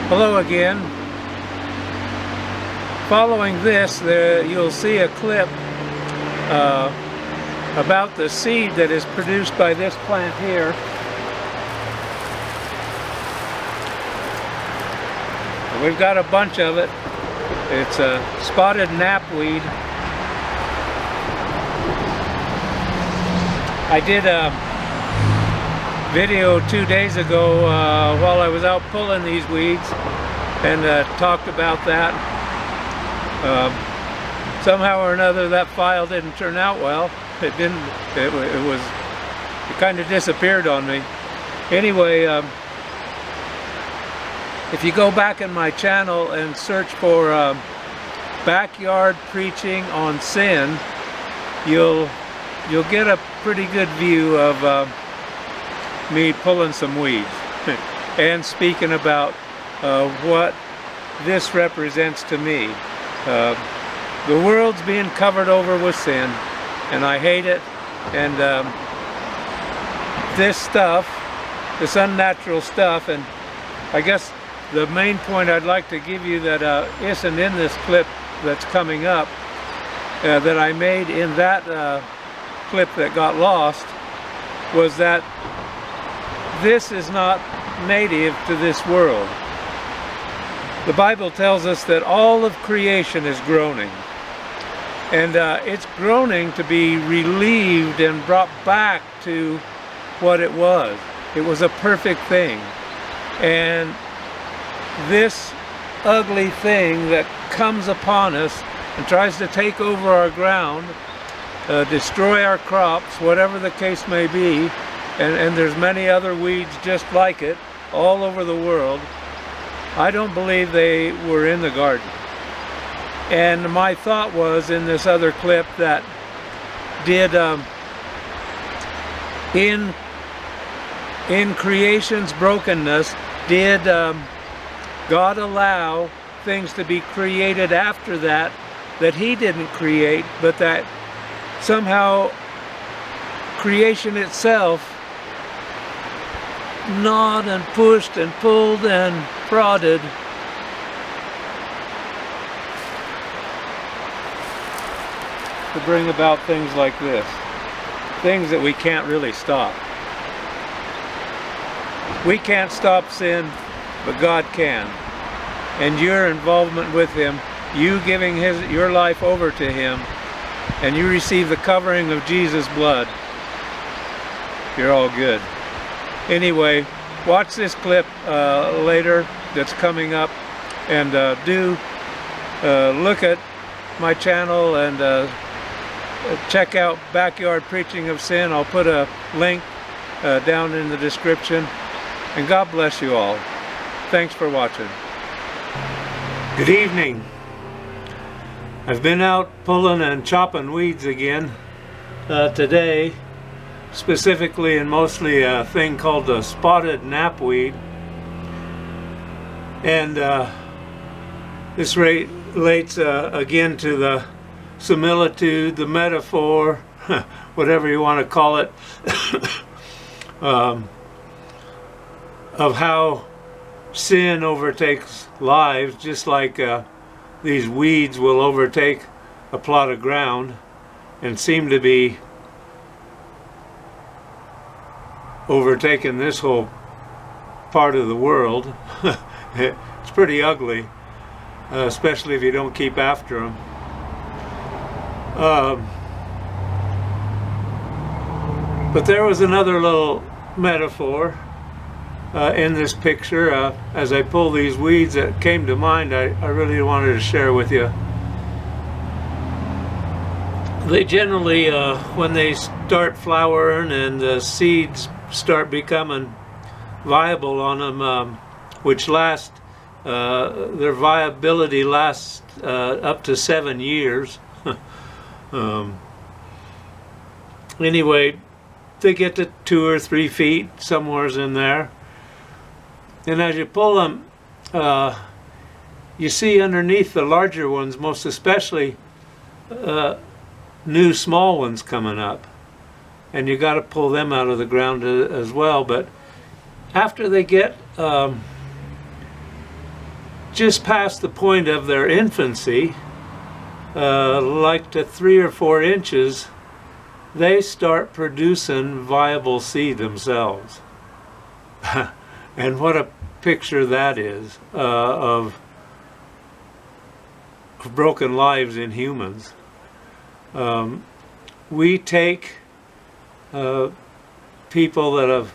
Hello again. Following this, you'll see a clip about the seed that is produced by this plant here. We've got a bunch of it. It's a spotted knapweed. I did a video 2 days ago while I was out pulling these weeds and talked about that. Somehow or another that file didn't turn out well. It kind of disappeared on me. Anyway, if you go back in my channel and search for backyard preaching on sin, you'll get a pretty good view of me pulling some weeds and speaking about what this represents to me. The world's being covered over with sin, and I hate it. And this stuff, this unnatural stuff, and I guess the main point I'd like to give you that isn't in this clip that's coming up, that I made in that clip that got lost, was that this is not native to this world. The Bible tells us that all of creation is groaning. And it's groaning to be relieved and brought back to what it was. It was a perfect thing. And this ugly thing that comes upon us and tries to take over our ground, destroy our crops, whatever the case may be, and there's many other weeds just like it all over the world. I don't believe they were in the garden. And my thought was in this other clip that did in creation's brokenness, did God allow things to be created after that he didn't create, but that somehow creation itself gnawed and pushed and pulled and prodded to bring about things like this. Things that we can't really stop. We can't stop sin, but God can. And your involvement with Him, you giving your life over to Him, and you receive the covering of Jesus' blood, you're all good. Anyway, watch this clip later that's coming up, and do look at my channel and check out Backyard Preaching of Sin. I'll put a link down in the description. And God bless you all. Thanks for watching. Good evening. I've been out pulling and chopping weeds again today. Specifically and mostly a thing called the spotted knapweed. And this relates again to the similitude, the metaphor, whatever you want to call it, of how sin overtakes lives, just like these weeds will overtake a plot of ground and seem to be overtaking this whole part of the world. It's pretty ugly, especially if you don't keep after them. But there was another little metaphor in this picture as I pull these weeds that came to mind. I really wanted to share with you. They generally, when they start flowering and the seeds start becoming viable on them, which last, their viability lasts up to 7 years. Anyway, they get to 2 or 3 feet, somewhere's in there. And as you pull them, you see underneath the larger ones, most especially, new small ones coming up. And you got to pull them out of the ground as well. But after they get just past the point of their infancy, like to 3 or 4 inches, they start producing viable seed themselves. And what a picture that is of broken lives in humans. We take people that have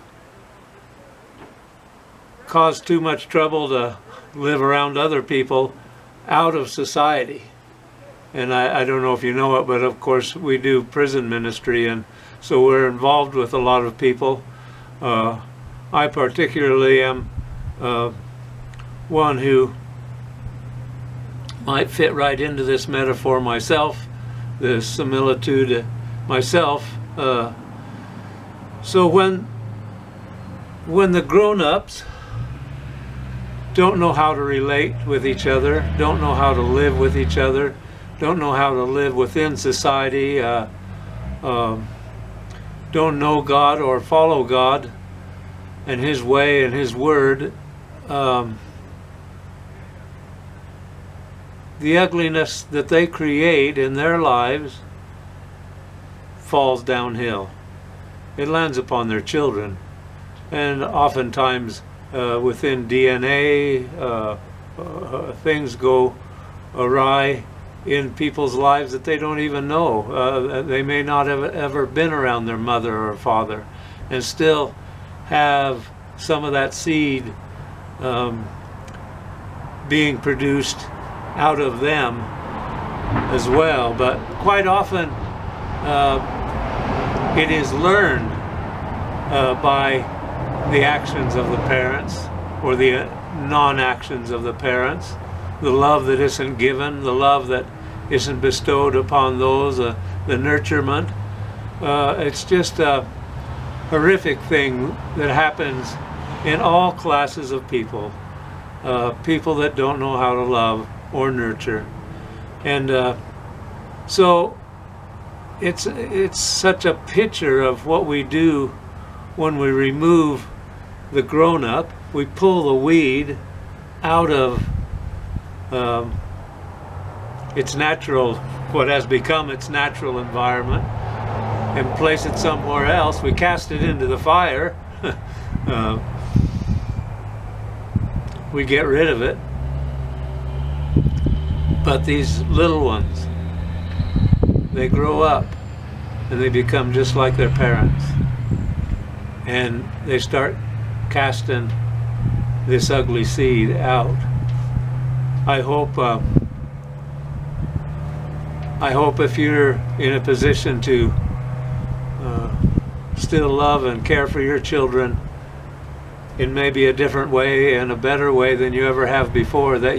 caused too much trouble to live around other people out of society. And I don't know if you know it, but of course we do prison ministry, and so we're involved with a lot of people. I particularly am one who might fit right into this metaphor myself, the similitude myself. So when the grown-ups don't know how to relate with each other, don't know how to live with each other, don't know how to live within society, don't know God or follow God and His way and His word, the ugliness that they create in their lives falls downhill. It lands upon their children, and oftentimes within DNA, things go awry in people's lives that they don't even know. They may not have ever been around their mother or father, and still have some of that seed being produced out of them as well. But quite often it is learned by the actions of the parents or the non-actions of the parents, the love that isn't given, the love that isn't bestowed upon those, the nurturement. It's just a horrific thing that happens in all classes of people, people that don't know how to love or nurture. And so it's such a picture of what we do when we remove the grown-up. We pull the weed out of its natural, what has become its natural environment, and place it somewhere else. We cast it into the fire. We get rid of it. But these little ones, they grow up and they become just like their parents, and they start casting this ugly seed out. I hope if you're in a position to still love and care for your children in maybe a different way and a better way than you ever have before, that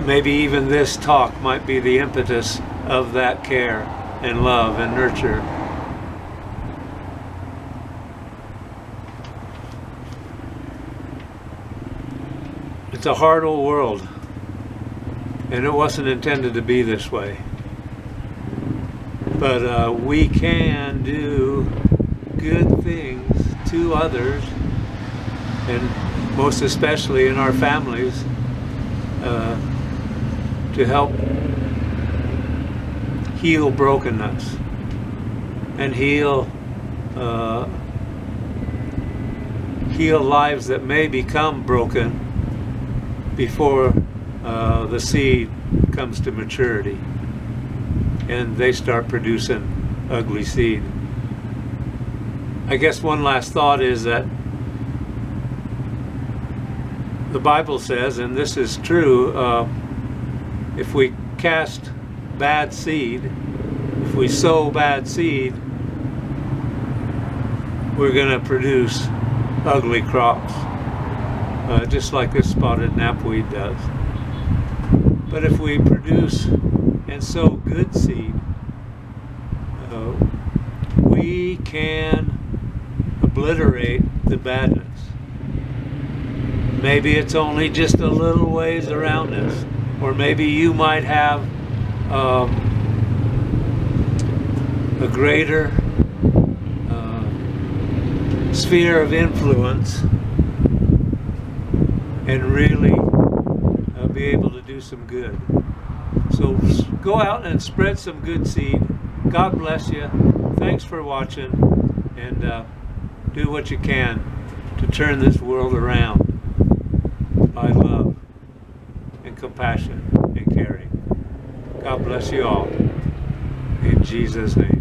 maybe even this talk might be the impetus of that care and love and nurture. It's a hard old world, and it wasn't intended to be this way. But we can do good things to others, and most especially in our families, to help heal brokenness and heal lives that may become broken before the seed comes to maturity and they start producing ugly seed. I guess one last thought is that the Bible says, and this is true, if we cast bad seed, if we sow bad seed, we're going to produce ugly crops, just like this spotted knapweed does. But if we produce and sow good seed, we can obliterate the badness. Maybe it's only just a little ways around us, or maybe you might have a greater sphere of influence and really be able to do some good. So go out and spread some good seed. God bless you. Thanks for watching, and do what you can to turn this world around by love and compassion and caring. God bless you all. In Jesus' name.